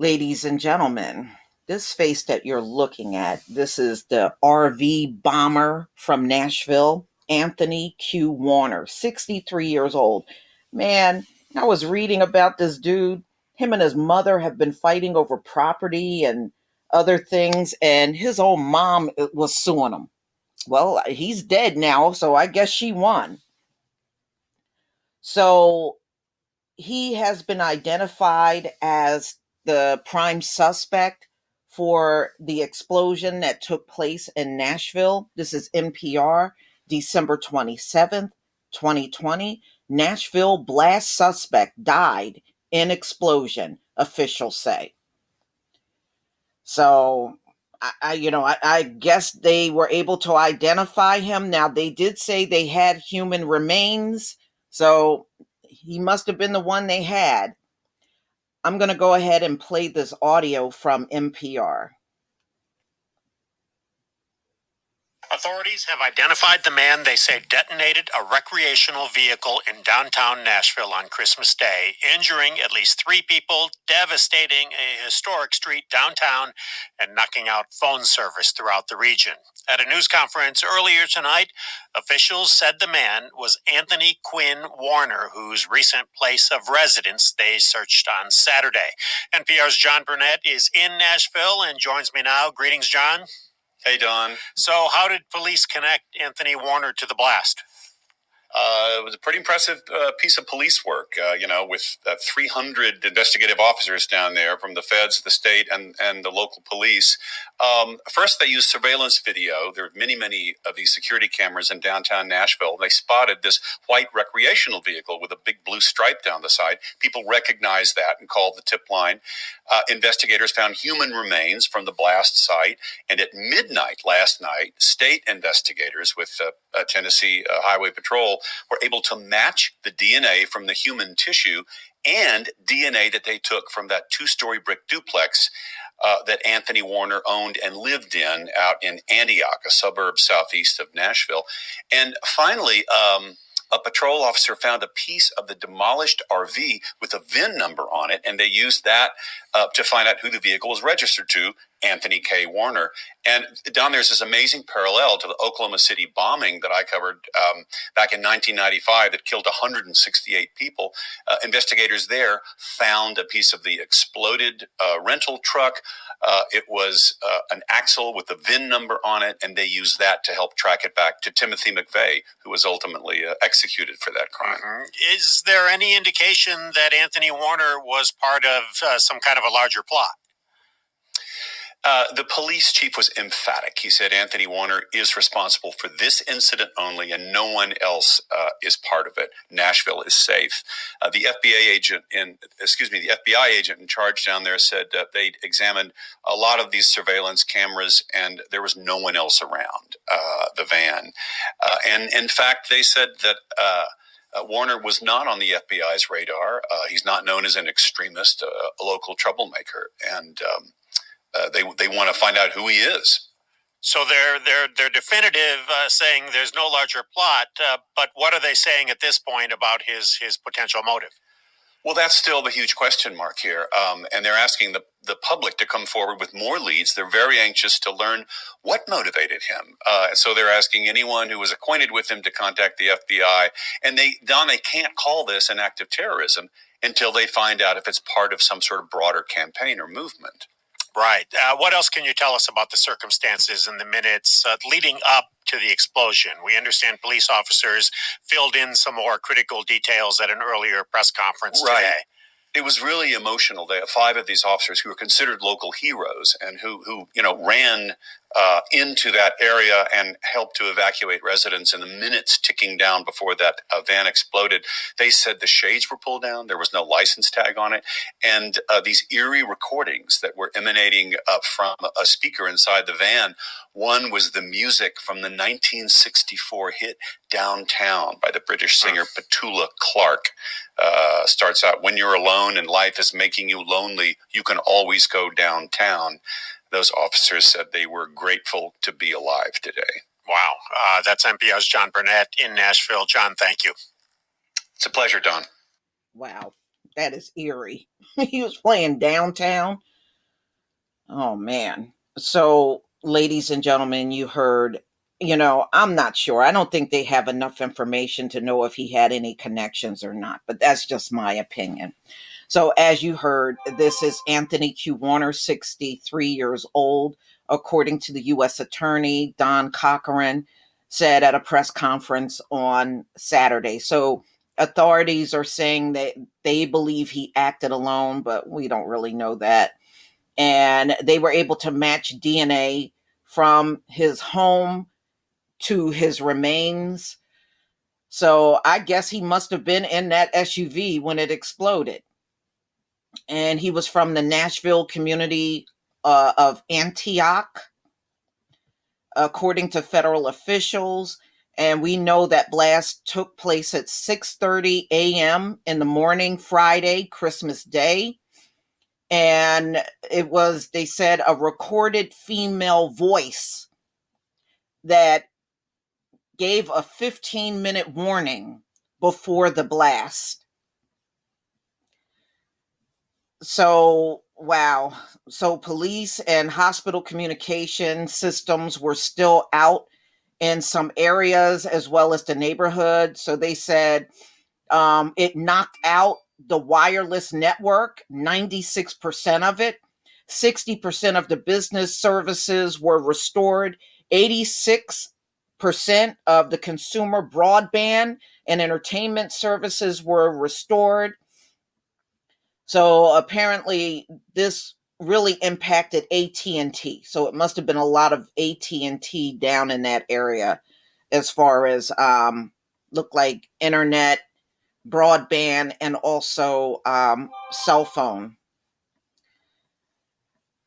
Ladies and gentlemen, this face that you're looking at, this is the RV bomber from Nashville, Anthony Q. Warner, 63 years old. Man, I was reading about this dude. Him and his mother have been fighting over property and other things, and his own mom was suing him. Well, he's dead now, so I guess she won. So he has been identified as the prime suspect for the explosion that took place in Nashville. This is NPR, December 27th, 2020. Nashville blast suspect died in explosion, officials say. So, I guess they were able to identify him. Now, they did say they had human remains, so he must have been the one they had. I'm going to go ahead and play this audio from NPR. Authorities have identified the man they say detonated a recreational vehicle in downtown Nashville on Christmas Day, injuring at least 3 people, devastating a historic street downtown, and knocking out phone service throughout the region. At a news conference earlier tonight, officials said the man was Anthony Quinn Warner, whose recent place of residence they searched on Saturday. NPR's John Burnett is in Nashville and joins me now. Greetings, John. Hey, Don. So how did police connect Anthony Warner to the blast? It was a pretty impressive piece of police work, with 300 investigative officers down there from the feds, the state, and the local police. First, they used surveillance video. There are many, many of these security cameras in downtown Nashville. They spotted this white recreational vehicle with a big blue stripe down the side. People recognized that and called the tip line. Investigators found human remains from the blast site. And at midnight last night, state investigators with Tennessee Highway Patrol were able to match the DNA from the human tissue and DNA that they took from that 2-story brick duplex that Anthony Warner owned and lived in out in Antioch, a suburb southeast of Nashville. And finally, a patrol officer found a piece of the demolished RV with a VIN number on it, and they used that to find out who the vehicle was registered to, Anthony K. Warner. And Don, there's this amazing parallel to the Oklahoma City bombing that I covered back in 1995 that killed 168 people. Investigators there found a piece of the exploded rental truck. It was an axle with a VIN number on it, and they used that to help track it back to Timothy McVeigh, who was ultimately executed for that crime. Mm-hmm. Is there any indication that Anthony Warner was part of some kind of a larger plot? The police chief was emphatic. He said Anthony Warner is responsible for this incident only, and no one else is part of it. Nashville is safe. The FBI agent in charge down there said they'd examined a lot of these surveillance cameras, and there was no one else around the van. And in fact, they said that Warner was not on the FBI's radar. He's not known as an extremist, a local troublemaker, and they want to find out who he is. So they're definitive, saying there's no larger plot. But what are they saying at this point about his potential motive? Well, that's still the huge question mark here. And they're asking the public to come forward with more leads. They're very anxious to learn what motivated him. So they're asking anyone who was acquainted with him to contact the FBI. And they can't call this an act of terrorism until they find out if it's part of some sort of broader campaign or movement. Right. What else can you tell us about the circumstances in the minutes leading up to the explosion? We understand police officers filled in some more critical details at an earlier press conference today. It was really emotional. They have 5 of these officers who were considered local heroes and who ran into that area and helped to evacuate residents in the minutes ticking down before that van exploded. They said the shades were pulled down. There was no license tag on it. And these eerie recordings that were emanating from a speaker inside the van. One was the music from the 1964 hit Downtown by the British singer Petula Clark. Starts out, when you're alone and life is making you lonely, you can always go downtown. Those officers said they were grateful to be alive today. Wow. That's NPR's John Burnett in Nashville. John, thank you. It's a pleasure, Don. Wow, that is eerie. He was playing Downtown. Oh, man. So, ladies and gentlemen, you heard, I'm not sure. I don't think they have enough information to know if he had any connections or not, but that's just my opinion. So, as you heard, this is Anthony Q. Warner, 63 years old, according to the U.S. Attorney, Don Cochran, said at a press conference on Saturday. So, authorities are saying that they believe he acted alone, but we don't really know that. And they were able to match DNA from his home to his remains. So, I guess he must have been in that SUV when it exploded, and he was from the Nashville community of Antioch, according to federal officials. And we know that blast took place at 6:30 a.m. in the morning, Friday, Christmas Day. And it was, they said, a recorded female voice that gave a 15-minute warning before the blast. So, wow. So, police and hospital communication systems were still out in some areas as well as the neighborhood. So, they said it knocked out the wireless network, 96% of it. 60% of the business services were restored. 86% of the consumer broadband and entertainment services were restored. So apparently this really impacted AT&T. So it must have been a lot of AT&T down in that area as far as look like internet, broadband, and also cell phone.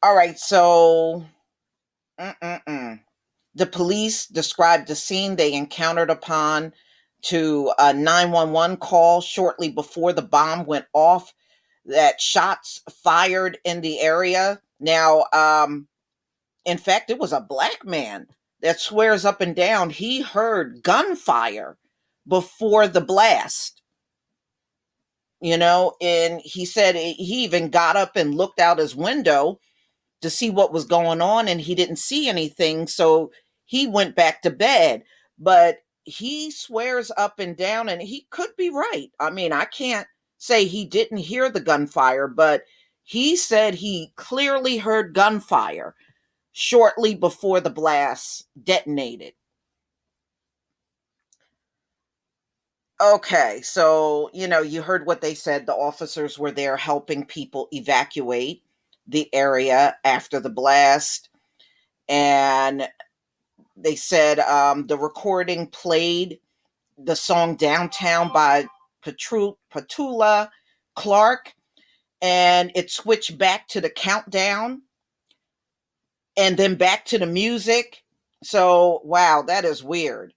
All right, so the police described the scene they encountered upon to a 911 call shortly before the bomb went off, that shots fired in the area. Now, in fact, it was a black man that swears up and down he heard gunfire before the blast. And he said he even got up and looked out his window to see what was going on, and he didn't see anything, so he went back to bed. But he swears up and down, and he could be right. I mean, I can't say he didn't hear the gunfire, but he said he clearly heard gunfire shortly before the blast detonated. Okay, so you heard what they said. The officers were there helping people evacuate the area after the blast. And they said the recording played the song Downtown by Petula Clark, and it switched back to the countdown and then back to the music. So, wow, that is weird.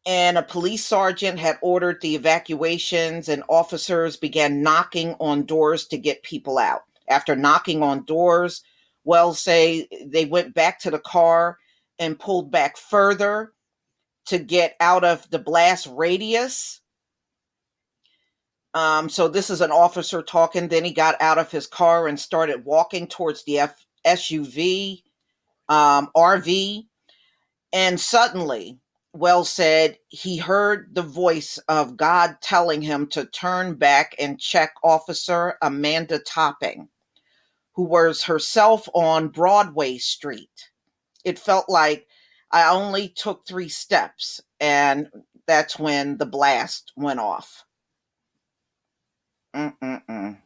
And a police sergeant had ordered the evacuations, and officers began knocking on doors to get people out. After knocking on doors, Wells say they went back to the car and pulled back further to get out of the blast radius. So this is an officer talking. Then he got out of his car and started walking towards the SUV, RV. And suddenly, Wells said he heard the voice of God telling him to turn back and check Officer Amanda Topping, who was herself on Broadway Street. It felt like I only took 3 steps, and that's when the blast went off. Mm-mm-mm.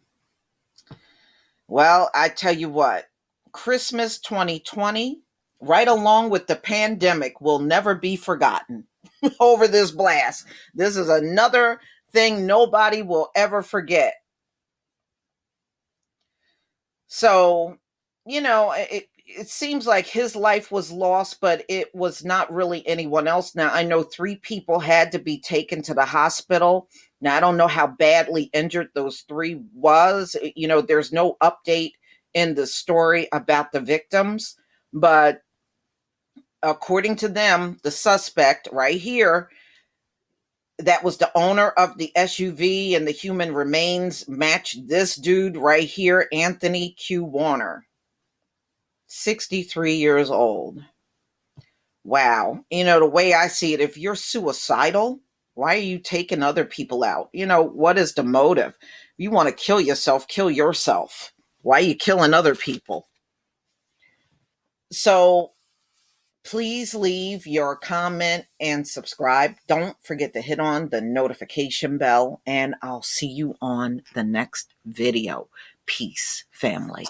Well, I tell you what, Christmas 2020, right along with the pandemic, will never be forgotten over this blast. This is another thing nobody will ever forget. So, it seems like his life was lost, but it was not really anyone else. Now, I know 3 people had to be taken to the hospital. Now, I don't know how badly injured those 3 was. There's no update in the story about the victims, but according to them, the suspect right here that was the owner of the SUV, and the human remains match this dude right here, Anthony Q. Warner, 63 years old. Wow. The way I see it, if you're suicidal, why are you taking other people out? What is the motive? If you want to kill yourself, kill yourself. Why are you killing other people? So please leave your comment and subscribe. Don't forget to hit on the notification bell, and I'll see you on the next video. Peace, family.